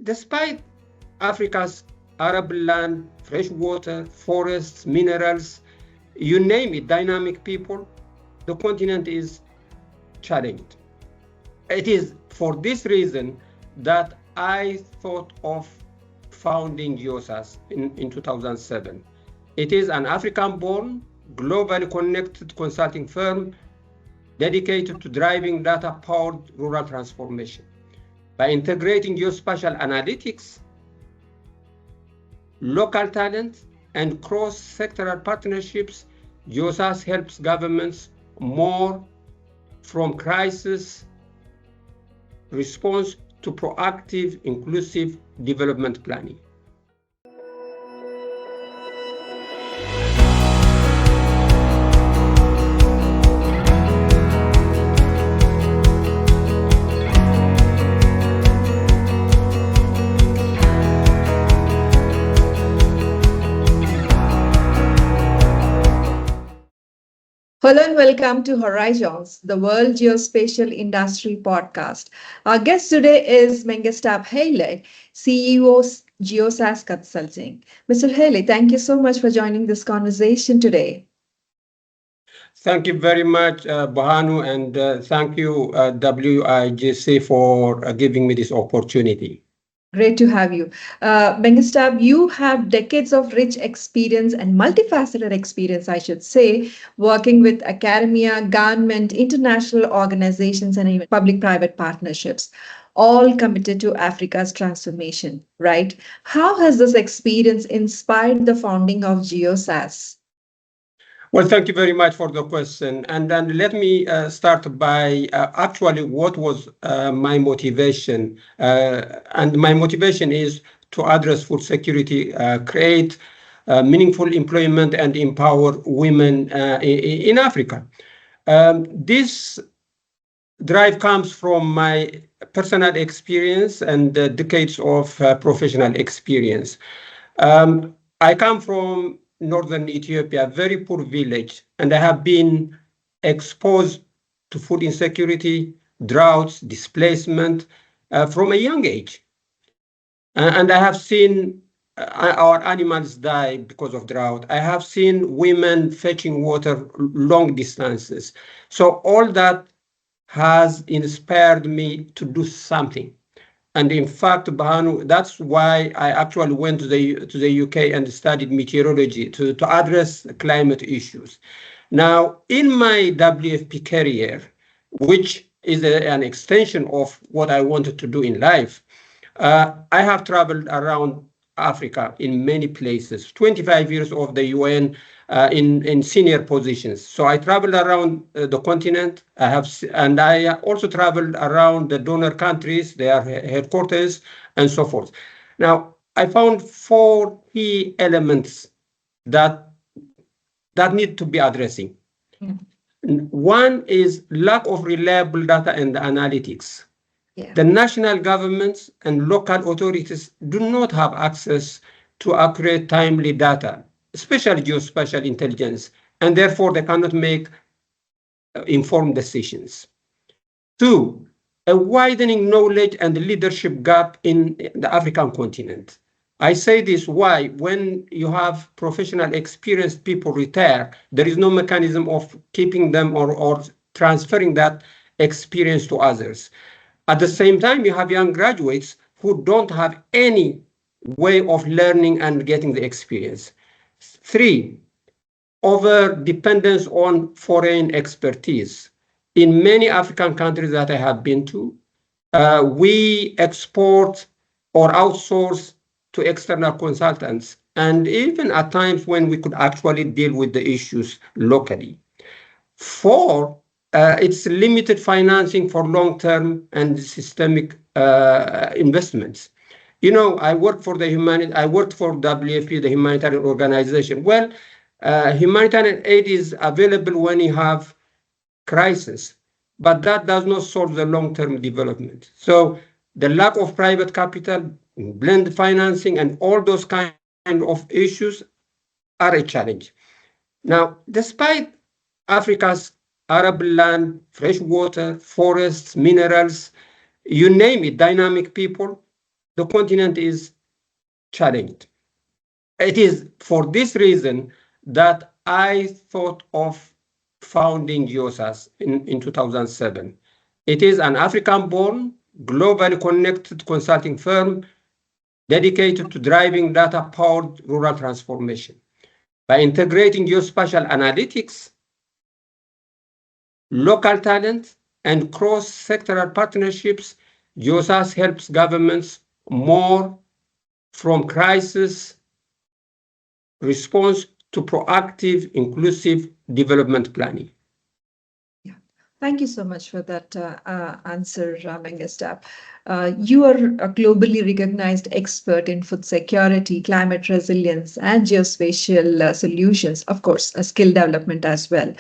despite Africa's arable land, fresh water, forests, minerals, you name it, dynamic people, the continent is challenged. It is for this reason that I thought of founding GeoSAS in 2007. It is an African-born, globally connected consulting firm dedicated to driving data-powered rural transformation. By integrating geospatial analytics, local talent, and cross-sectoral partnerships, GeoSAS helps governments more from crisis response to proactive, inclusive development planning. Hello and welcome to Horizons, the World Geospatial Industry podcast. Our guest today is Menghestab Haile, CEO GeoSAS Consulting. Mr. Haile, thank you so much for joining this conversation today. Thank you very much, Bahanu, and thank you, WGIC, for giving me this opportunity. Great to have you. Menghestab, you have decades of rich experience and multifaceted experience, I should say, working with academia, government, international organizations, and even public-private partnerships, all committed to Africa's transformation, right? How has this experience inspired the founding of GeoSAS? Well, thank you very much for the question. And then let me start by actually what was my motivation. And my motivation is to address food security, create meaningful employment, and empower women in Africa. This drive comes from my personal experience and decades of professional experience. I come from northern Ethiopia, a very poor village, and I have been exposed to food insecurity, droughts, displacement from a young age. And I have seen our animals die because of drought. I have seen women fetching water long distances. So all that has inspired me to do something. And in fact, Bahanu, that's why I actually went to the UK and studied meteorology to address climate issues. Now, in my WFP career, which is an extension of what I wanted to do in life, I have traveled around Africa in many places, 25 years of the UN in senior positions. So I traveled around the continent. And I also traveled around the donor countries, their headquarters, and so forth. Now, I found 4 key elements that need to be addressing. One is lack of reliable data and analytics. Yeah. The national governments and local authorities do not have access to accurate, timely data, especially geospatial intelligence, and therefore they cannot make informed decisions. 2, a widening knowledge and leadership gap in the African continent. I say this why, when you have professional, experienced people retire, there is no mechanism of keeping them or transferring that experience to others. At the same time, you have young graduates who don't have any way of learning and getting the experience. 3, over dependence on foreign expertise. In many African countries that I have been to, we export or outsource to external consultants, and even at times when we could actually deal with the issues locally. 4, it's limited financing for long-term and systemic investments. You know, I worked for WFP, the humanitarian organization. Well, humanitarian aid is available when you have crisis, but that does not solve the long-term development. So the lack of private capital, blend financing, and all those kind of issues are a challenge. Now, despite Africa's arable land, fresh water, forests, minerals, you name it, dynamic people, the continent is challenged. It is for this reason that I thought of founding GeoSAS in 2007. It is an African-born, globally connected consulting firm dedicated to driving data-powered rural transformation. By integrating geospatial analytics, local talent, and cross-sectoral partnerships, GeoSAS helps governments more from crisis response to proactive, inclusive development planning. Yeah, thank you so much for that answer, Menghestab. You are a globally recognized expert in food security, climate resilience, and geospatial solutions, of course, skill development as well.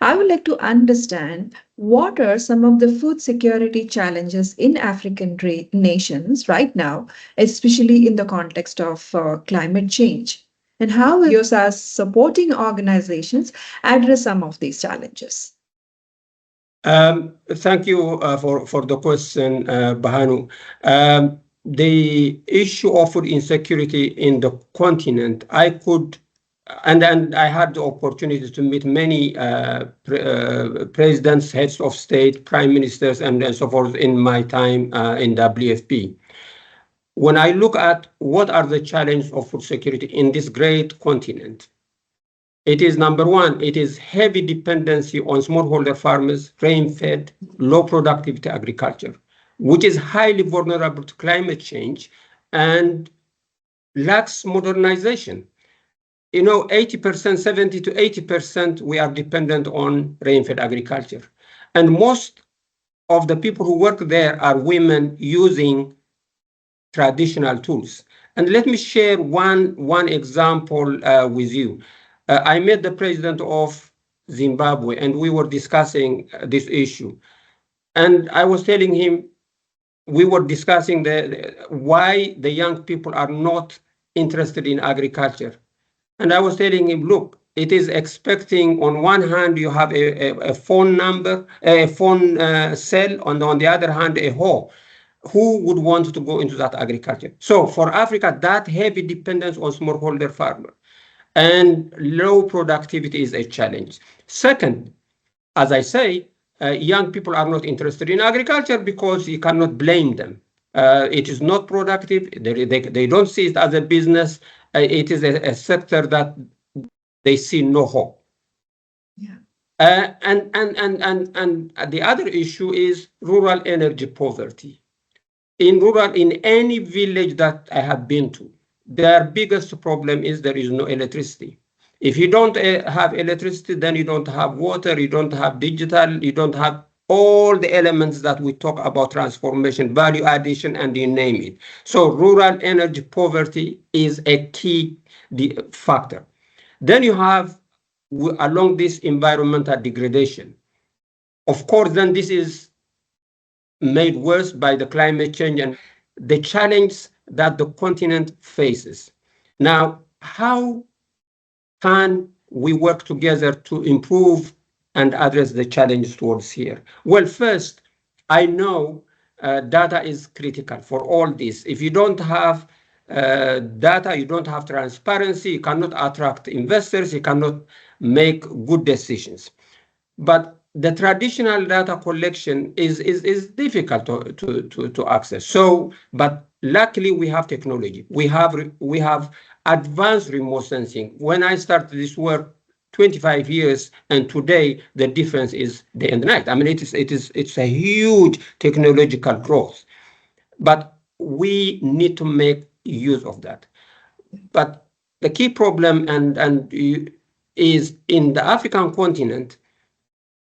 I would like to understand what are some of the food security challenges in African nations right now, especially in the context of climate change, and how is GeoSAS supporting organizations address some of these challenges? Thank you for the question, Bahanu. The issue of food insecurity in the continent, and I had the opportunity to meet many presidents, heads of state, prime ministers, and so forth in my time in WFP. When I look at what are the challenges of food security in this great continent, it is number one, it is heavy dependency on smallholder farmers, rain-fed, low productivity agriculture, which is highly vulnerable to climate change and lacks modernization. 80%, 70 to 80%, we are dependent on rain-fed agriculture. And most of the people who work there are women using traditional tools. And let me share one example with you. I met the president of Zimbabwe and we were discussing this issue. And I was telling him, we were discussing why the young people are not interested in agriculture. And I was telling him, look, it is expecting on one hand, you have a phone number, a phone cell, and on the other hand, a hoe. Who would want to go into that agriculture? So for Africa, that heavy dependence on smallholder farmer and low productivity is a challenge. Second, as I say, young people are not interested in agriculture because you cannot blame them. It is not productive. They don't see it as a business. It is a sector that they see no hope. Yeah. And the other issue is rural energy poverty. In any village that I have been to, their biggest problem is there is no electricity. If you don't have electricity, then you don't have water, you don't have digital, you don't have all the elements that we talk about transformation, value addition, and you name it. So rural energy poverty is a key factor. Then you have, along this, environmental degradation. Of course, then this is made worse by the climate change and the challenge that the continent faces. Now, how can we work together to improve and address the challenges towards here? Well, first, I know data is critical for all this. If you don't have data, you don't have transparency, you cannot attract investors, you cannot make good decisions. But the traditional data collection is difficult to access. So, but luckily we have technology. We have advanced remote sensing. When I started this work 25 years and today the difference is day and night. I mean, it's a huge technological growth, but we need to make use of that. But the key problem is in the African continent,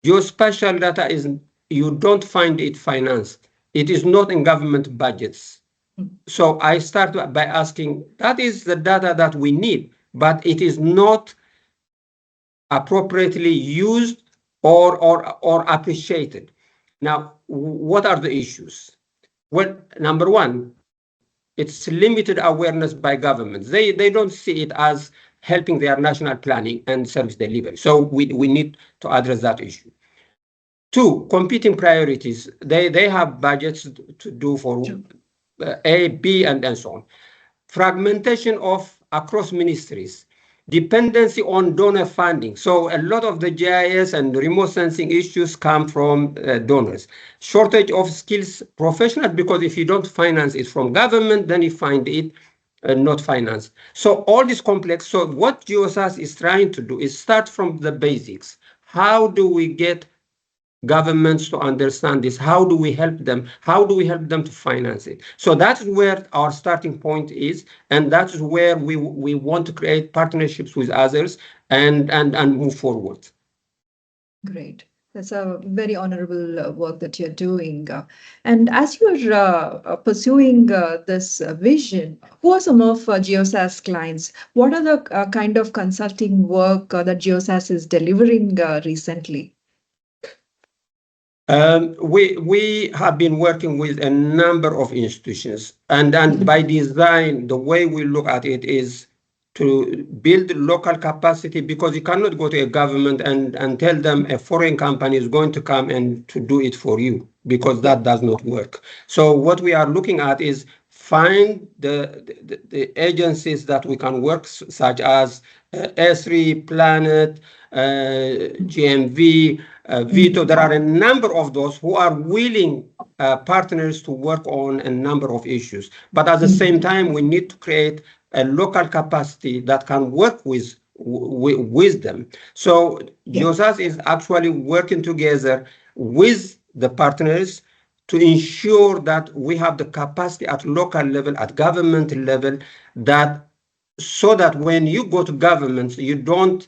geospatial data you don't find it financed. It is not in government budgets. So I start by asking, that is the data that we need, but it is not appropriately used or appreciated. Now, what are the issues? Well, number one, it's limited awareness by governments. They don't see it as helping their national planning and service delivery. So we need to address that issue. Two, competing priorities. They have budgets to do for A, B, and so on. Fragmentation of across ministries, dependency on donor funding. So a lot of the GIS and remote sensing issues come from donors. Shortage of skills professionals, because if you don't finance it from government, then you find it not financed. So all this complex. So what GeoSAS is trying to do is start from the basics. How do we get governments to understand this? How do we help them? How do we help them to finance it? So that's where our starting point is, and that's where we want to create partnerships with others and move forward. Great. That's a very honorable work that you're doing. And as you're pursuing this vision, who are some of GeoSAS clients? What are the kind of consulting work that GeoSAS is delivering recently? We have been working with a number of institutions, and by design, the way we look at it is to build local capacity, because you cannot go to a government and tell them a foreign company is going to come and to do it for you, because that does not work. So what we are looking at is find the agencies that we can work, such as S3, Planet, GMV, Vito. There are a number of those who are willing partners to work on a number of issues. But at the same time, we need to create a local capacity that can work with them. So GeoSAS is actually working together with the partners to ensure that we have the capacity at local level, at government level, that so that when you go to governments, you don't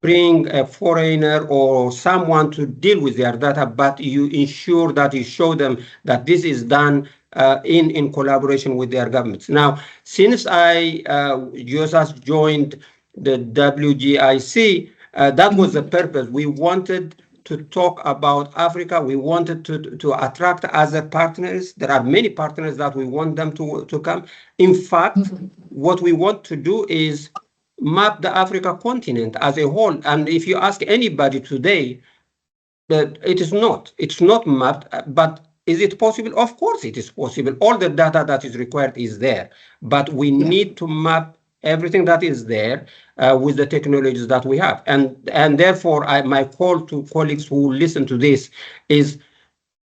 bring a foreigner or someone to deal with their data, but you ensure that you show them that this is done in collaboration with their governments. Now, since GeoSAS joined the WGIC, that was the purpose. We wanted to talk about Africa. We wanted to attract other partners. There are many partners that we want them to come. In fact, what we want to do is map the Africa continent as a whole. And if you ask anybody today, that it's not mapped, but is it possible? Of course it is possible. All the data that is required is there, but we need to map everything that is there with the technologies that we have. And therefore, my call to colleagues who listen to this is,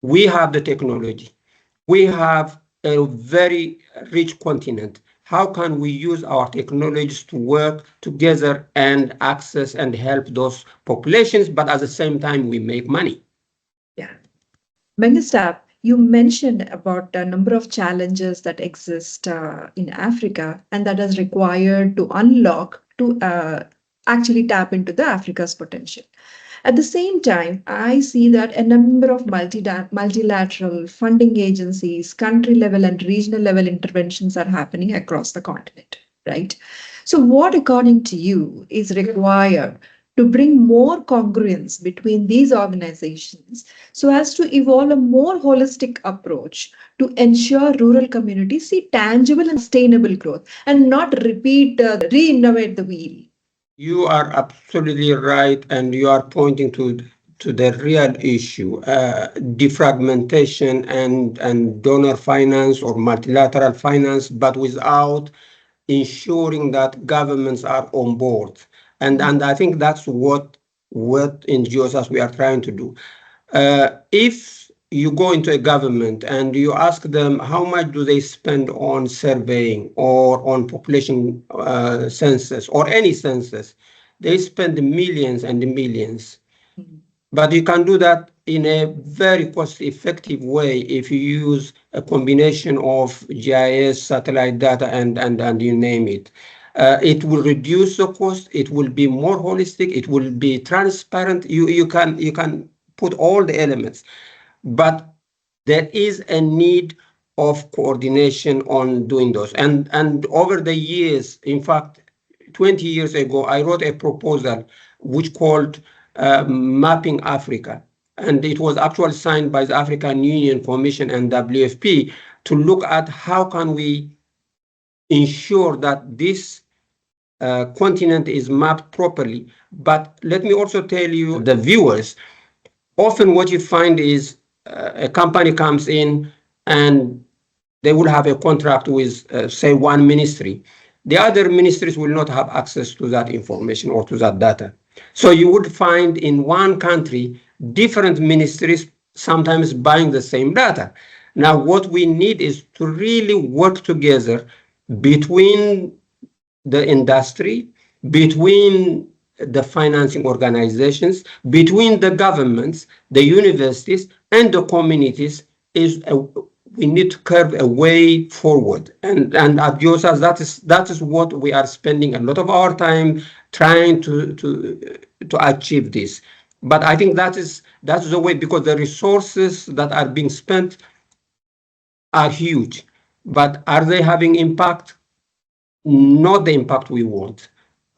we have the technology. We have a very rich continent. How can we use our technologies to work together and access and help those populations, but at the same time, we make money? Yeah. Menghestab, you mentioned about a number of challenges that exist in Africa and that is required to unlock to actually tap into the Africa's potential. At the same time, I see that a number of multilateral funding agencies, country level and regional level interventions are happening across the continent, right? So what, according to you, is required to bring more congruence between these organizations so as to evolve a more holistic approach to ensure rural communities see tangible and sustainable growth and not re-innovate the wheel? You are absolutely right, and you are pointing to the real issue, defragmentation and donor finance or multilateral finance, but without ensuring that governments are on board. And I think that's what in GeoSAS we are trying to do. If you go into a government and you ask them how much do they spend on surveying or on population census or any census, they spend millions and millions. But you can do that in a very cost-effective way if you use a combination of GIS, satellite data, and you name it. It will reduce the cost. It will be more holistic. It will be transparent. You can put all the elements. But there is a need of coordination on doing those. And over the years, in fact, 20 years ago, I wrote a proposal which called Mapping Africa. And it was actually signed by the African Union Commission and WFP to look at how can we ensure that this continent is mapped properly. But let me also tell you, the viewers, often what you find is a company comes in and they will have a contract with, say, one ministry. The other ministries will not have access to that information or to that data. So you would find in one country, different ministries sometimes buying the same data. Now, what we need is to really work together between the industry, between the financing organizations, between the governments, the universities, and the communities. We need to curve a way forward. And at GeoSAS, that is what we are spending a lot of our time trying to achieve this. But I think that's the way, because the resources that are being spent are huge. But are they having impact? Not the impact we want.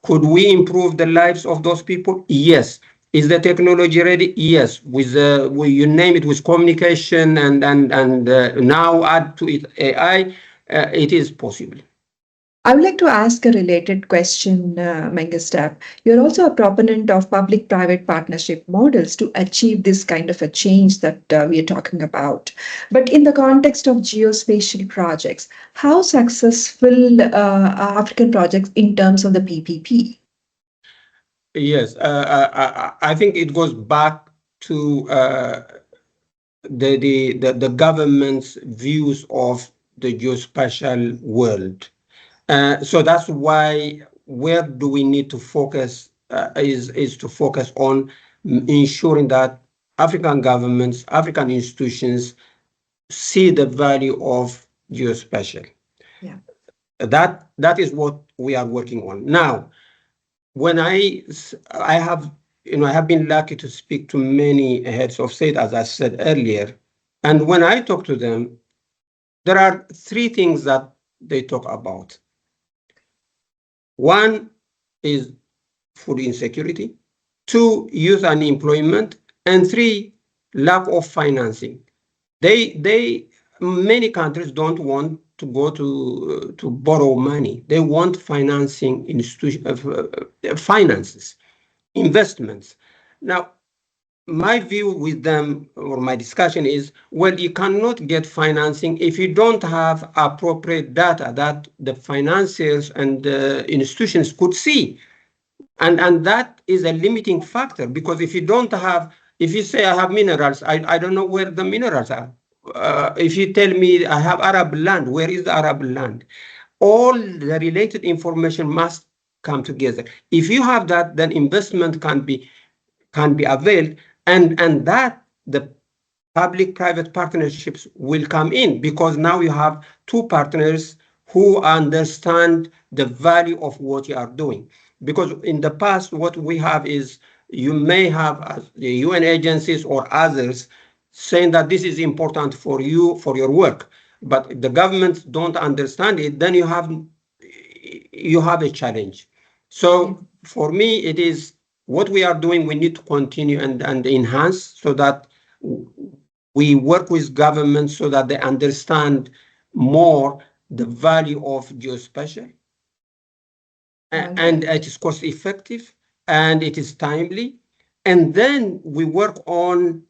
Could we improve the lives of those people? Yes. Is the technology ready? Yes. With you name it, with communication and now add to it AI, it is possible. I would like to ask a related question, Menghestab. You're also a proponent of public-private partnership models to achieve this kind of a change that we are talking about. But in the context of geospatial projects, how successful are African projects in terms of the PPP? Yes, I think it goes back to the government's views of the geospatial world. So that's why where do we need to focus is to focus on ensuring that African governments, African institutions see the value of geospatial. Yeah. That is what we are working on now. When I have I have been lucky to speak to many heads of state, as I said earlier, and when I talk to them, there are three things that they talk about. One is food insecurity, two, youth unemployment, and three, lack of financing. Many countries don't want to go to borrow money. They want financing finances, investments. Now, my view with them, or my discussion is, well, you cannot get financing if you don't have appropriate data that the financiers and the institutions could see. And that is a limiting factor, because if you say I have minerals, I don't know where the minerals are. If you tell me I have Arab land, where is the Arab land? All the related information must come together. If you have that, then investment can be availed, and that the public-private partnerships will come in, because now you have two partners who understand the value of what you are doing. Because in the past, what we have is you may have the UN agencies or others saying that this is important for you, for your work, but if the governments don't understand it, then you have a challenge. So for me, it is what we are doing, we need to continue and enhance, so that we work with governments so that they understand more the value of geospatial. And it is cost effective and it is timely. And then we work on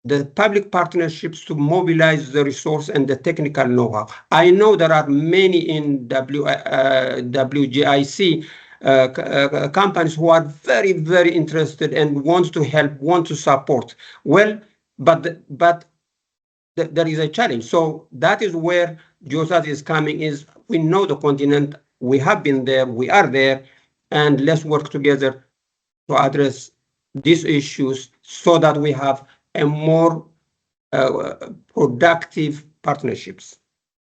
the public partnerships to mobilize the resource and the technical know-how. I know there are many in WGIC companies who are very, very interested and want to help, want to support. Well, but there is a challenge. So that is where GeoSAS is coming, is we know the continent, we have been there, we are there, and let's work together to address these issues so that we have a more productive partnerships.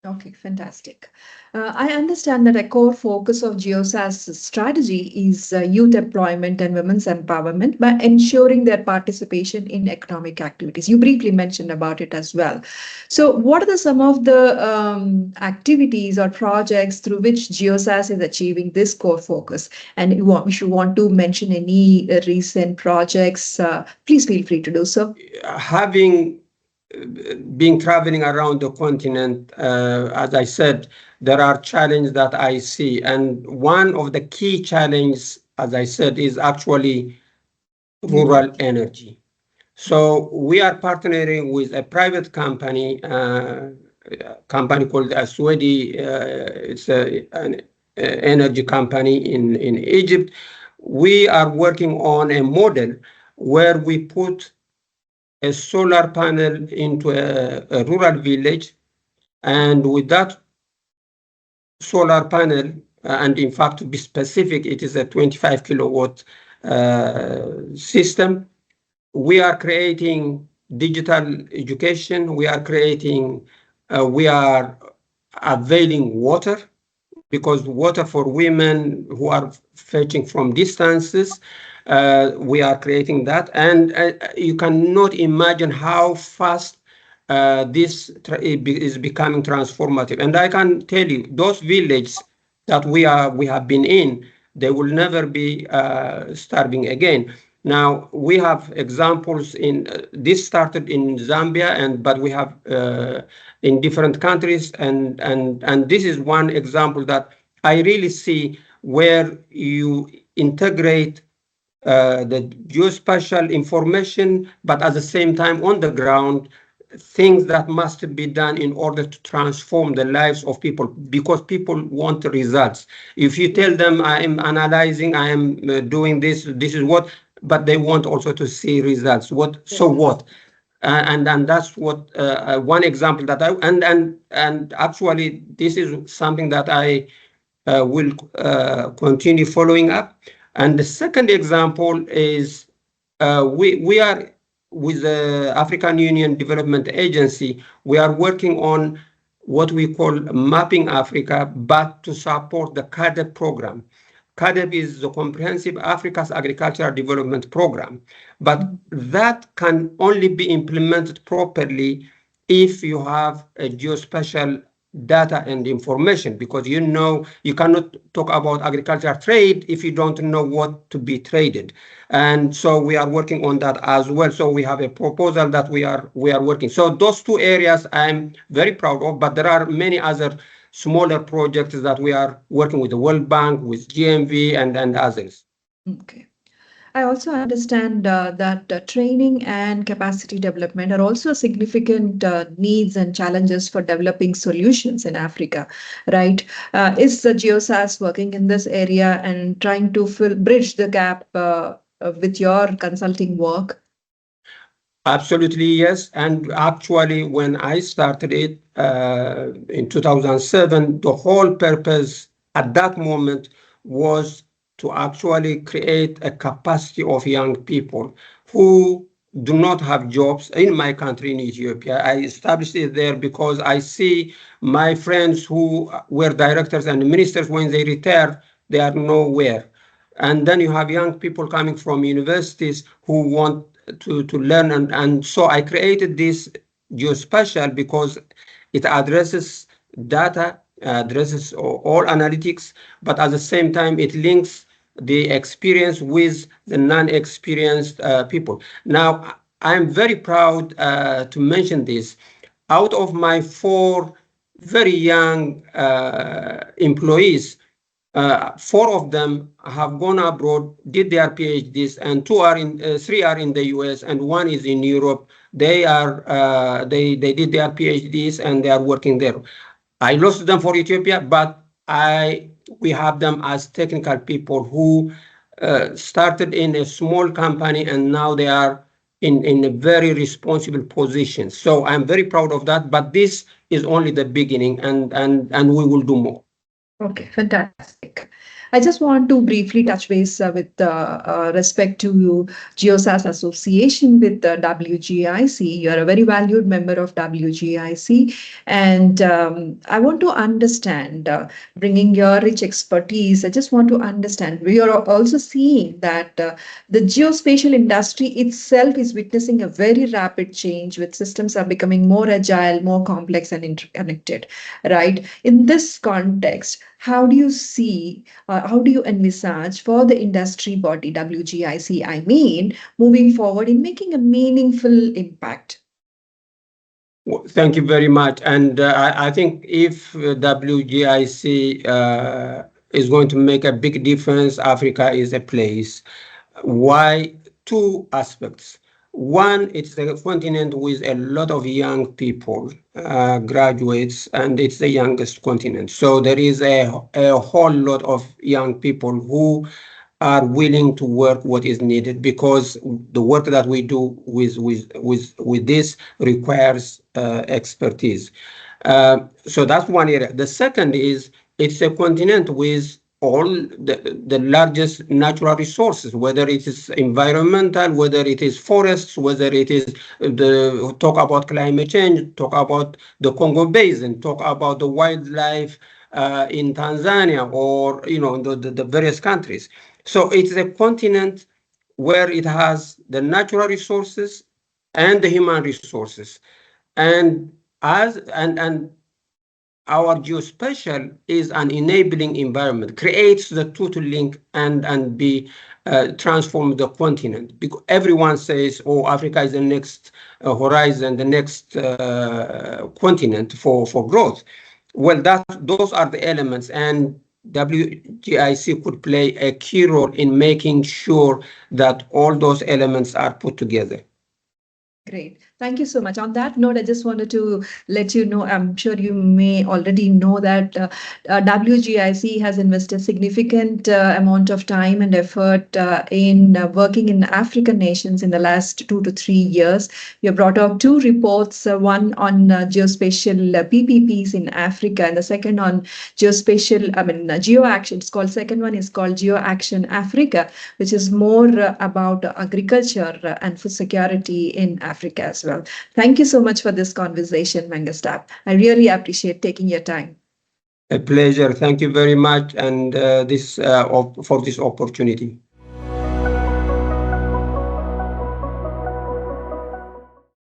Okay, fantastic. I understand that a core focus of GeoSAS strategy is youth employment and women's empowerment by ensuring their participation in economic activities. You briefly mentioned about it as well. So what are some of the activities or projects through which GeoSAS is achieving this core focus? And if you want to mention any recent projects, please feel free to do so. Being traveling around the continent, as I said, there are challenges that I see. And one of the key challenges, as I said, is actually rural energy. So we are partnering with a private company company called Aswadi. It's an energy company in Egypt. We are working on a model where we put a solar panel into a rural village, and with that solar panel, and in fact, to be specific, it is a 25 kilowatt system. We are creating digital education. We are availing water, because water for women who are fetching from distances, we are creating that. And you cannot imagine how fast this is becoming transformative. And I can tell you, those villages that we have been in, they will never be starving again. Now we have examples in this started in Zambia, but we have in different countries, and this is one example that I really see where you integrate the geospatial information, but at the same time on the ground, things that must be done in order to transform the lives of people, because people want results. If you tell them I am analyzing, I am doing this is what, but they want also to see results. So what? And that's what one example that and actually this is something that I will continue following up. And the second example is we are with the African Union Development Agency. We are working on what we call Mapping Africa, but to support the CADEP program. CADEP is the Comprehensive Africa's Agricultural Development Program, but that can only be implemented properly if you have a geospatial data and information, because you cannot talk about agricultural trade if you don't know what to be traded. And so we are working on that as well. So we have a proposal that we are working. So those two areas I'm very proud of, but there are many other smaller projects that we are working with the World Bank, with GMV, and others. Okay. I also understand that training and capacity development are also significant needs and challenges for developing solutions in Africa, right? Is the GeoSAS working in this area and trying to bridge the gap with your consulting work? Absolutely, yes. And actually, when I started it in 2007, the whole purpose at that moment was to actually create a capacity of young people who do not have jobs in my country, in Ethiopia. I established it there because I see my friends who were directors and ministers, when they retire, they are nowhere. And then you have young people coming from universities who want to learn. And so I created this geospatial because it addresses data, addresses all analytics, but at the same time, it links the experience with the non-experienced people. Now, I'm very proud to mention this. Out of my 4 very young employees, 4 of them have gone abroad, did their PhDs, and 3 are in the US, and 1 is in Europe. They did their PhDs and they are working there. I lost them for Ethiopia, but we have them as technical people who started in a small company, and now they are in a very responsible position. So I'm very proud of that, but this is only the beginning, and we will do more. Okay, fantastic. I just want to briefly touch base with respect to GeoSAS association with the WGIC. You're a very valued member of WGIC, and I want to understand, bringing your rich expertise, I just want to understand, we are also seeing that the geospatial industry itself is witnessing a very rapid change, with systems are becoming more agile, more complex and interconnected, right? In this context, how do you see, how do you envisage for the industry body, WGIC, I mean, moving forward in making a meaningful impact? Well, thank you very much. And I think if WGIC is going to make a big difference, Africa is a place. Why? 2 aspects. One, it's a continent with a lot of young people, graduates, and it's the youngest continent. So there is a whole lot of young people who are willing to work what is needed, because the work that we do with this requires expertise. So that's one area. The second is it's a continent with all the largest natural resources, whether it is environmental, whether it is forests, whether it is the talk about climate change, talk about the Congo Basin, talk about the wildlife in Tanzania, or the various countries. So it's a continent where it has the natural resources and the human resources, and and our geospatial is an enabling environment, creates the two to link and be transform the continent. Because everyone says, "Oh, Africa is the next horizon, the next continent for growth." Well, those are the elements, and WGIC could play a key role in making sure that all those elements are put together. Great. Thank you so much. On that note, I just wanted to let you know, I'm sure you may already know that WGIC has invested significant amount of time and effort in working in African nations in the last 2 to 3 years. We have brought out 2 reports, one on geospatial PPPs in Africa, and the second on geospatial, GeoAction. It's called, second one is called GeoAction Africa, which is more about agriculture and food security in Africa as well. Thank you so much for this conversation, Menghestab. I really appreciate taking your time. A pleasure. Thank you very much, and for this opportunity.